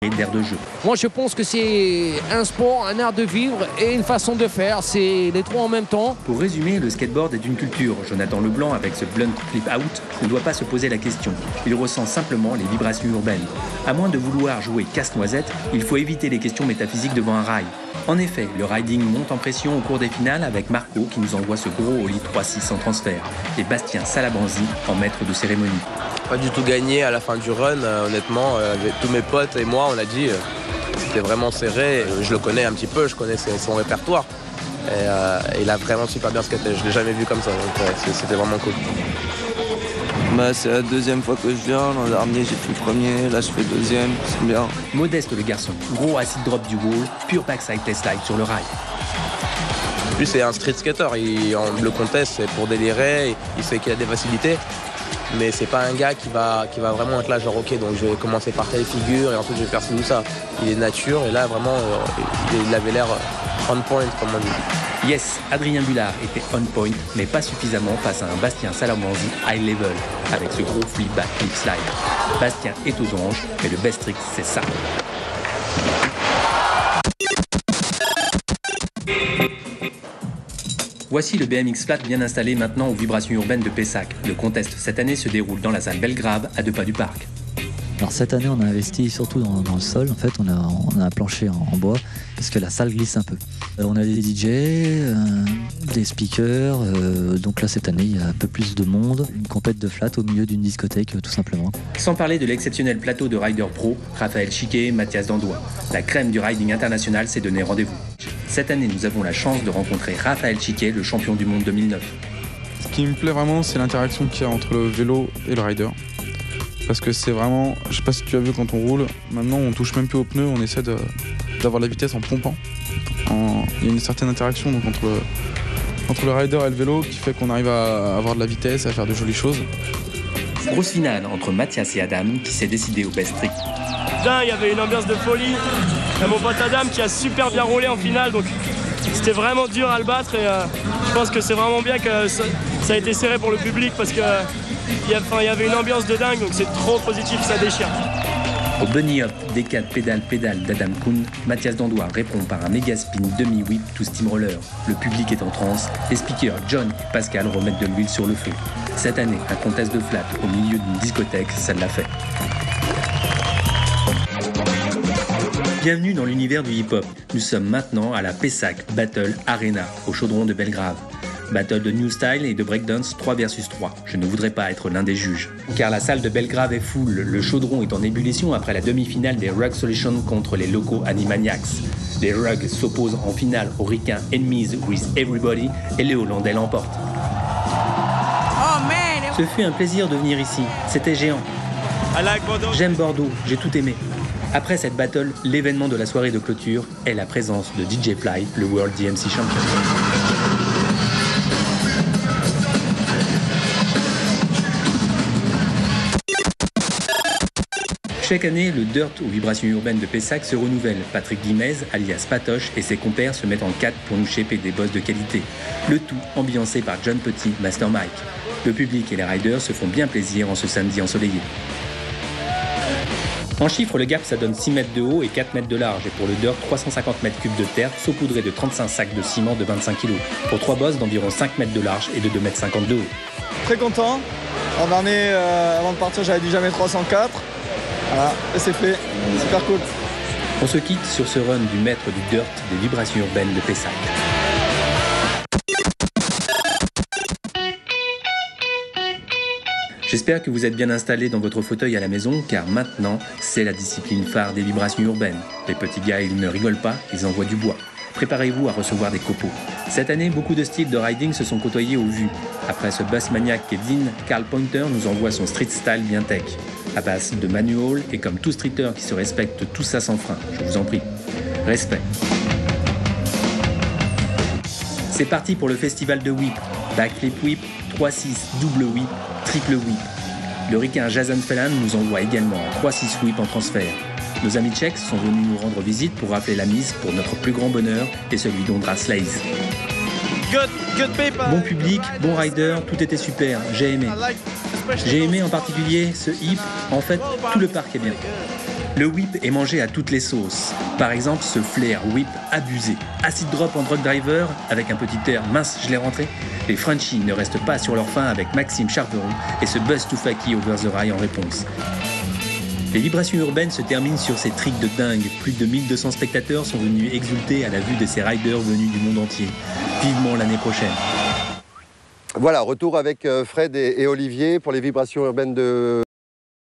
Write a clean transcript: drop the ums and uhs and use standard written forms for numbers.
d'air de jeu. Moi je pense que c'est un sport, un art de vivre et une façon de faire, c'est les trois en même temps. Pour résumer, le skateboard est une culture. Jonathan Leblanc, avec ce blunt flip out, ne doit pas se poser la question. Il ressent simplement les vibrations urbaines. À moins de vouloir jouer casse-noisette, il faut éviter les questions métaphysiques devant un rail. En effet, le riding monte en pression au cours des finales avec Marco qui nous envoie ce gros Ollie 3.6 en transfert et Bastien Salabanzi en maître de cérémonie. Pas du tout gagné à la fin du run, honnêtement, avec tous mes potes et moi, on a dit c'était vraiment serré. Je le connais un petit peu, je connais son répertoire. Et il a vraiment super bien skaté, je l'ai jamais vu comme ça, donc c'était vraiment cool. C'est la deuxième fois que je viens, l'an dernier j'ai fait premier, là je fais deuxième, c'est bien. Modeste le garçon, gros acid drop du wall, pur backside test slide sur le rail. Lui c'est un street skater, le conteste c'est pour délirer, il sait qu'il a des facilités. Mais c'est pas un gars qui va vraiment être là genre ok donc je vais commencer par telle figure et ensuite je vais faire tout ça. Il est nature et là vraiment il avait l'air on point comme on dit. Yes, Adrien Bullard était on point mais pas suffisamment face à un Bastien Salamanzi high level avec ce gros flip back flip slide. Bastien est aux anges mais le best trick c'est ça. Voici le BMX flat bien installé maintenant aux vibrations urbaines de Pessac. Le contest cette année se déroule dans la salle Belgrave à 2 pas du parc. Alors cette année on a investi surtout dans le sol, en fait on a un plancher en bois parce que la salle glisse un peu. On a des DJ, des speakers, donc là cette année il y a un peu plus de monde, une compète de flat au milieu d'une discothèque tout simplement. Sans parler de l'exceptionnel plateau de riders pro, Raphaël Chiquet et Mathias Dandois. La crème du riding international s'est donné rendez-vous. Cette année nous avons la chance de rencontrer Raphaël Chiquet, le champion du monde 2009. Ce qui me plaît vraiment c'est l'interaction qu'il y a entre le vélo et le rider. Parce que c'est vraiment, je sais pas si tu as vu quand on roule, maintenant on touche même plus aux pneus, on essaie d'avoir la vitesse en pompant. Il y a une certaine interaction donc, entre le rider et le vélo qui fait qu'on arrive à avoir de la vitesse, à faire de jolies choses. Grosse finale entre Mathias et Adam qui s'est décidé au best trick. Il y avait une ambiance de folie. Il y a mon pote Adam qui a super bien roulé en finale, donc c'était vraiment dur à le battre et je pense que c'est vraiment bien que ça a été serré pour le public parce que il y avait une ambiance de dingue, donc c'est trop positif, ça déchire. Au bunny hop, D4 pédale d'Adam Kuhn, Mathias Dandois répond par un méga spin demi-whip to steamroller. Le public est en transe, les speakers John et Pascal remettent de l'huile sur le feu. Cette année, un contest de flat au milieu d'une discothèque, ça l'a fait. Bienvenue dans l'univers du hip-hop. Nous sommes maintenant à la Pessac Battle Arena, au chaudron de Belgrave. Battle de New Style et de Breakdance 3 vs 3. Je ne voudrais pas être l'un des juges. Car la salle de Belgrave est full, le chaudron est en ébullition après la demi-finale des Rug Solutions contre les locaux Animaniacs. Les Rugs s'opposent en finale aux ricains Enemies with Everybody et les Hollandais l'emportent. Ce fut un plaisir de venir ici, c'était géant. J'aime Bordeaux, j'ai tout aimé. Après cette battle, l'événement de la soirée de clôture est la présence de DJ Fly, le World DMC Champion. Chaque année, le dirt aux vibrations urbaines de Pessac se renouvelle. Patrick Guimez, alias Patoche, et ses compères se mettent en 4 pour nous shaper des boss de qualité. Le tout ambiancé par John Petit, Master Mike. Le public et les riders se font bien plaisir en ce samedi ensoleillé. En chiffres, le gap, ça donne 6 mètres de haut et 4 mètres de large. Et pour le dirt, 350 mètres cubes de terre saupoudrés de 35 sacs de ciment de 25 kg. Pour 3 bosses d'environ 5 mètres de large et de 2 mètres 50 de haut. Très content. L'an dernier, avant de partir, j'avais dit jamais 304. Voilà, et c'est fait. Super cool. On se quitte sur ce run du maître du dirt des vibrations urbaines de Pessac. J'espère que vous êtes bien installés dans votre fauteuil à la maison, car maintenant, c'est la discipline phare des vibrations urbaines. Les petits gars, ils ne rigolent pas, ils envoient du bois. Préparez-vous à recevoir des copeaux. Cette année, beaucoup de styles de riding se sont côtoyés au vu. Après ce bass maniaque qu'est Dean, Carl Pointer nous envoie son street style bien tech. À base de manual et comme tout streeter qui se respecte, tout ça sans frein. Je vous en prie. Respect. C'est parti pour le festival de whip. Backflip whip, 3-6, double whip, triple whip. Le ricain Jason Fellan nous envoie également un 3-6 whip en transfert. Nos amis tchèques sont venus nous rendre visite pour rappeler la mise pour notre plus grand bonheur et celui d'Ondra Slays. Bon public, bon rider, tout était super, j'ai aimé. J'ai aimé en particulier ce hip, en fait tout le parc est bien. Le whip est mangé à toutes les sauces. Par exemple, ce flair whip abusé. Acid drop en drug driver, avec un petit air mince, je l'ai rentré. Les Frenchies ne restent pas sur leur faim avec Maxime Charveron et ce Buzz Toufaki over the rail en réponse. Les vibrations urbaines se terminent sur ces tricks de dingue. Plus de 1200 spectateurs sont venus exulter à la vue de ces riders venus du monde entier. Vivement l'année prochaine. Voilà, retour avec Fred et Olivier pour les vibrations urbaines de